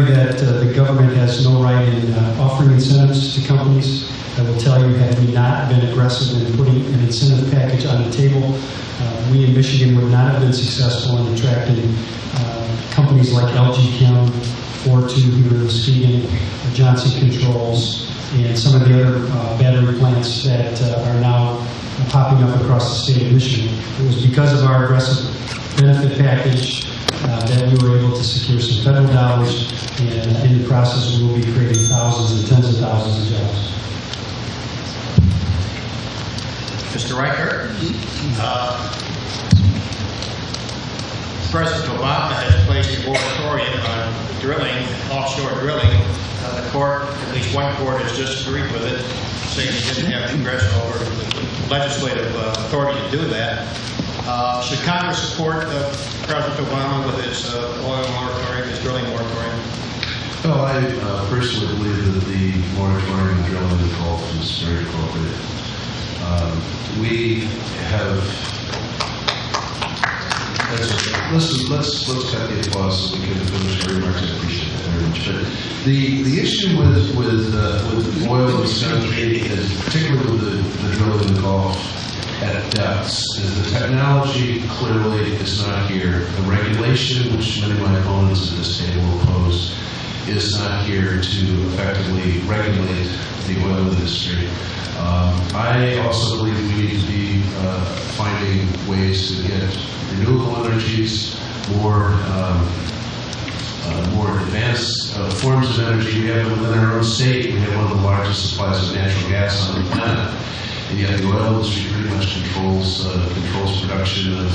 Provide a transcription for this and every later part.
that the government has no right in offering incentives to companies. I will tell you, had we not been aggressive in putting an incentive package on the table, we in Michigan would not have been successful in attracting companies like LG Chem, 42 here in Muskegon, Johnson Controls, and some of the other battery plants that are now popping up across the state of Michigan. It was because of our aggressive benefit package that we were able to secure some federal dollars, and in the process we will be creating thousands and tens of thousands of jobs. Mr. Reichert, President Obama has placed a moratorium on drilling, offshore drilling. The court, at least one court, has disagreed with it, saying he didn't have congressional or legislative authority to do that. Should Congress support President Obama with his oil moratorium, his drilling moratorium? Well, I personally believe that the moratorium on drilling in the Gulf is very appropriate. We have. Let's cut the applause so we can finish our remarks. I appreciate that very much. But the issue with oil in this country, particularly with the drilling in the Gulf at depths, is the technology clearly is not here. The regulation, which many of my opponents at this table oppose, is not here to effectively regulate the oil industry. I also believe we need to be finding ways to get renewable energies, more advanced forms of energy. We have within our own state, we have one of the largest supplies of natural gas on the planet, and yet the oil industry pretty much controls production of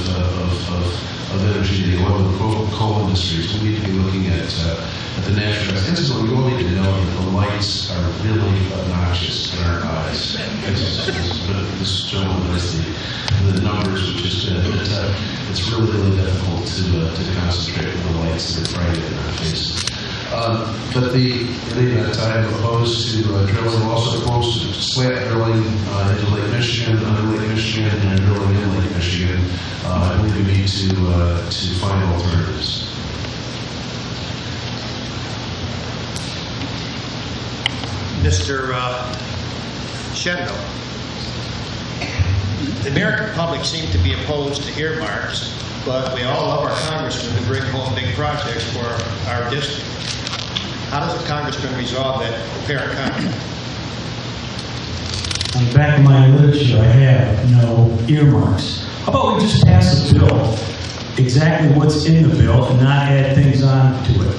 energy. The oil and coal industries. We need to be looking at the natural gas. And so we all need to know that the lights are really obnoxious in our eyes. This gentleman knows the numbers, which is good. It's really difficult to concentrate on the lights that are bright in our faces. But I'm opposed to drilling, also opposed to slant drilling into Lake Michigan, under Lake Michigan, and drilling in Lake Michigan. I believe we need to find alternatives. Mr. Shedno, the American public seem to be opposed to earmarks, but we all love our congressmen who bring home big projects for our district. How does the congressman resolve that apparent conflict? On the back of my literature, I have no earmarks. How about we just pass a bill, exactly what's in the bill, and not add things on to it?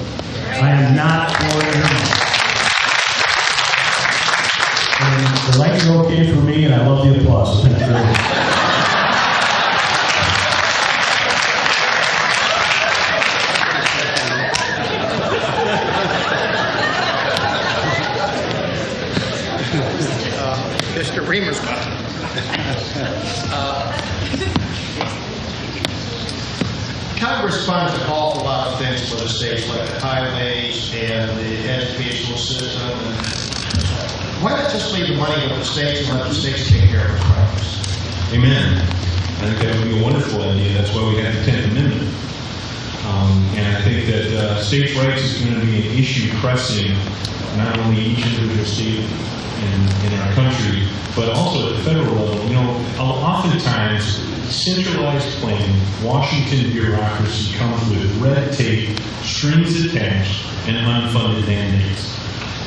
I am not for earmarks. And the lights are okay for me, and I love the applause. Thank you very much. Mr. Reamer's Congress funds an awful lot of things for the states, like the highways and the educational system. Why not just leave the money with the states and let the states take care of those problems? Amen. I think that would be a wonderful idea. That's why we have the 10th Amendment. And I think that states' rights is going to be an issue pressing not only each individual state in our country, but also at the federal level. You know, oftentimes, centralized planning, Washington bureaucracy comes with red tape, strings attached, and unfunded mandates.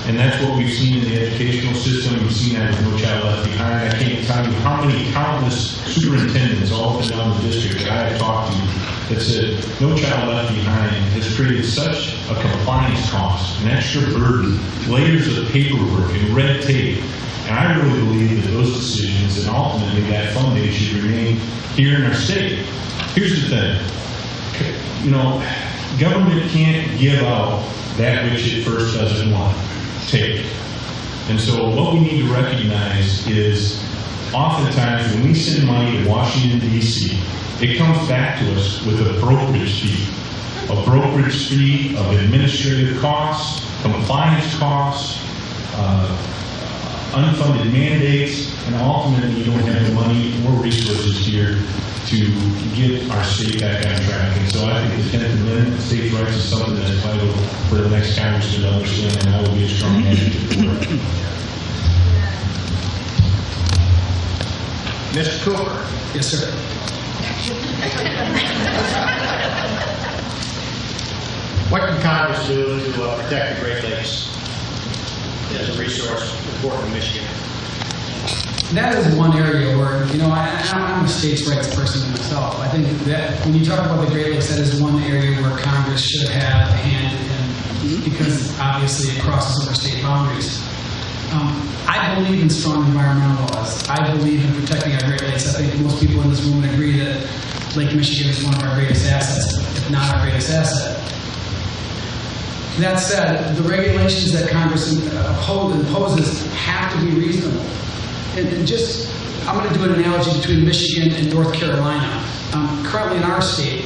And that's what we've seen in the educational system. We've seen that with No Child Left Behind. I can't tell you how many countless superintendents all up and down the district that I have talked to that said No Child Left Behind has created such a compliance cost, an extra burden, layers of paperwork and red tape. And I really believe that those decisions and ultimately that funding should remain here in our state. Here's the thing. You know, government can't give out that which it first doesn't want to take. And so what we need to recognize is oftentimes when we send money to Washington, D.C., it comes back to us with a brokerage fee. A brokerage fee of administrative costs, compliance costs, unfunded mandates, and ultimately you don't have the money or resources here to get our state back on track. And so I think the 10th Amendment, states' rights, is something that's vital for the next Congress to understand, and I will be a strong advocate for it. Mr. Cooper. Yes, sir. What can Congress do to protect the Great Lakes as a resource important in Michigan? That is one area where, you know, I'm a states' rights person myself. I think that when you talk about the Great Lakes, that is one area where Congress should have a hand in, because obviously it crosses over state boundaries. I believe in strong environmental laws. I believe in protecting our Great Lakes. I think most people in this room would agree that Lake Michigan is one of our greatest assets, if not our greatest asset. That said, the regulations that Congress imposes have to be reasonable. And just, I'm going to do an analogy between Michigan and North Carolina. Currently in our state,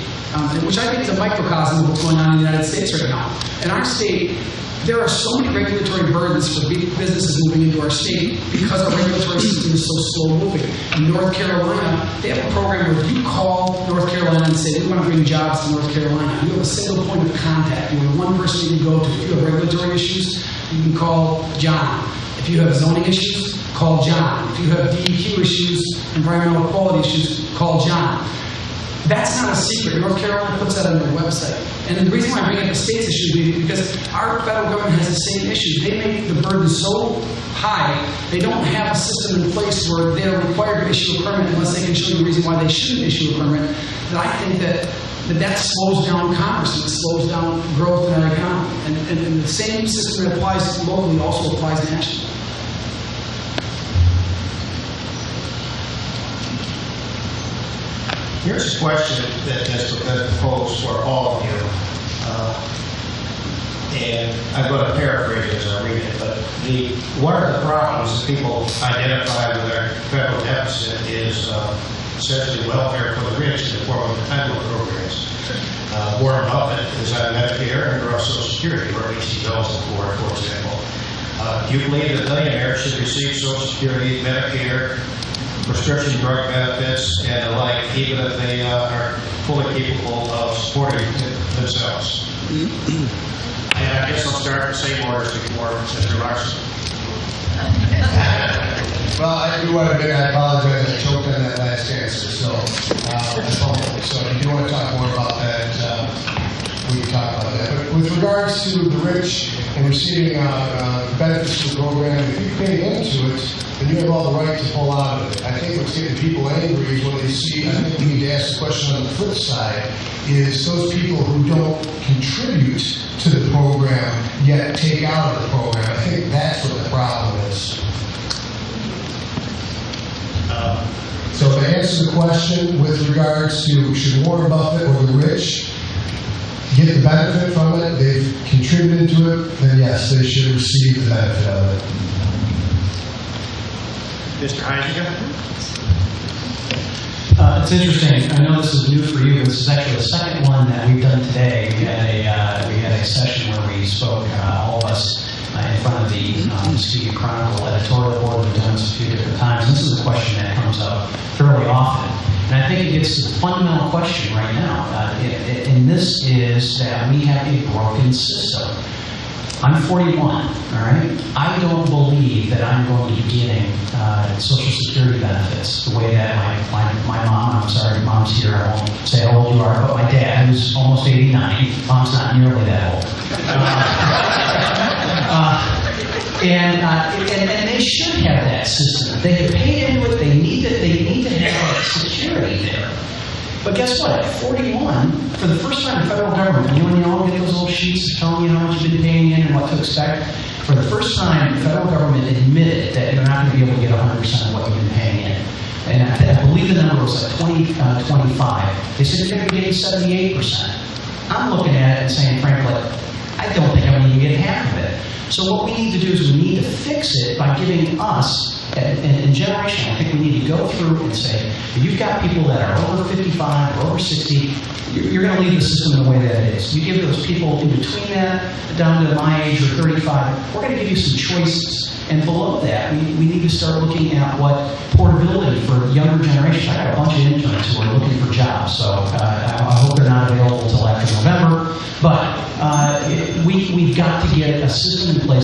which I think is a microcosm of what's going on in the United States right now. In our state, there are so many regulatory burdens for businesses moving into our state because our regulatory system is so slow moving. In North Carolina, they have a program where if you call North Carolina and say, we want to bring jobs to North Carolina, you have a single point of contact. You have one person you can go to. If you have regulatory issues, you can call John. If you have zoning issues, call John. If you have DEQ issues, environmental quality issues, call John. That's not a secret. North Carolina puts that on their website. And the reason why I bring up the state's issue is because our federal government has the same issues. They make the burden so high, they don't have a system in place where they're required to issue a permit unless they can show you a reason why they shouldn't issue a permit. And I think that slows down commerce and it slows down growth in our economy. And the same system that applies locally also applies nationally. Here's a question that has been posed for all of you. And I'm going to paraphrase it as I read it, but one of the problems that people identify with our federal deficit is essentially welfare for the rich in the form of entitlement programs. Warren Buffett is on Medicare and gross Social Security, or at least he goes for example. Do you believe that millionaires should receive Social Security, Medicare, prescription drug benefits, and the like, even if they are fully capable of supporting themselves? And I guess I'll start the same order as before, Mr. Larson. Well, I do want to admit, I apologize, I choked on that last answer, so so if you do want to talk more about that, we can talk about that. But with regards to the rich and receiving benefits from the program, if you pay into it, then you have all the right to pull out of it. I think what's getting people angry is when they see, I think we need to ask the question on the flip side, is those people who don't contribute to the program yet take out of the program. I think that's what the problem is. So to answer the question with regards to should Warren Buffett or the rich get the benefit from it, they've contributed to it, then yes, they should receive the benefit of it. Mr. Heisinger? It's interesting. I know this is new for you. This is actually the second one that we've done today. We had a session where we spoke, all of us, in front of the Muskegon Chronicle editorial board. We've done this a few different times. This is a question that comes up fairly often. And I think it gets to the fundamental question right now. And this is that we have a broken system. I'm 41, all right? I don't believe that I'm going to be getting Social Security benefits the way that my mom, I'm sorry, mom's here, I won't say how old you are, but my dad, who's almost 89, mom's not nearly that old. And they should have that system. They have paid into it, they need to have that security there. But guess what? At 41, for the first time in federal government, you all get those little sheets telling you how much you've been paying in and what to expect. For the first time, the federal government admitted that you're not going to be able to get 100% of what you've been paying in. And I believe the number was like 25. They said you're going to be getting 78%. I'm looking at it and saying, frankly, I don't think I'm going to get half of it. So what we need to do is we need to fix it by giving us And generation, I think we need to go through and say, if you've got people that are over 55 or over 60, you're going to leave the system the way that it is. You give those people in between that, down to my age or 35, we're going to give you some choices. And below that, we need to start looking at what portability for younger generations. I got a bunch of interns who are looking for jobs, so I hope they're not available until after November. But we've got to get a system in place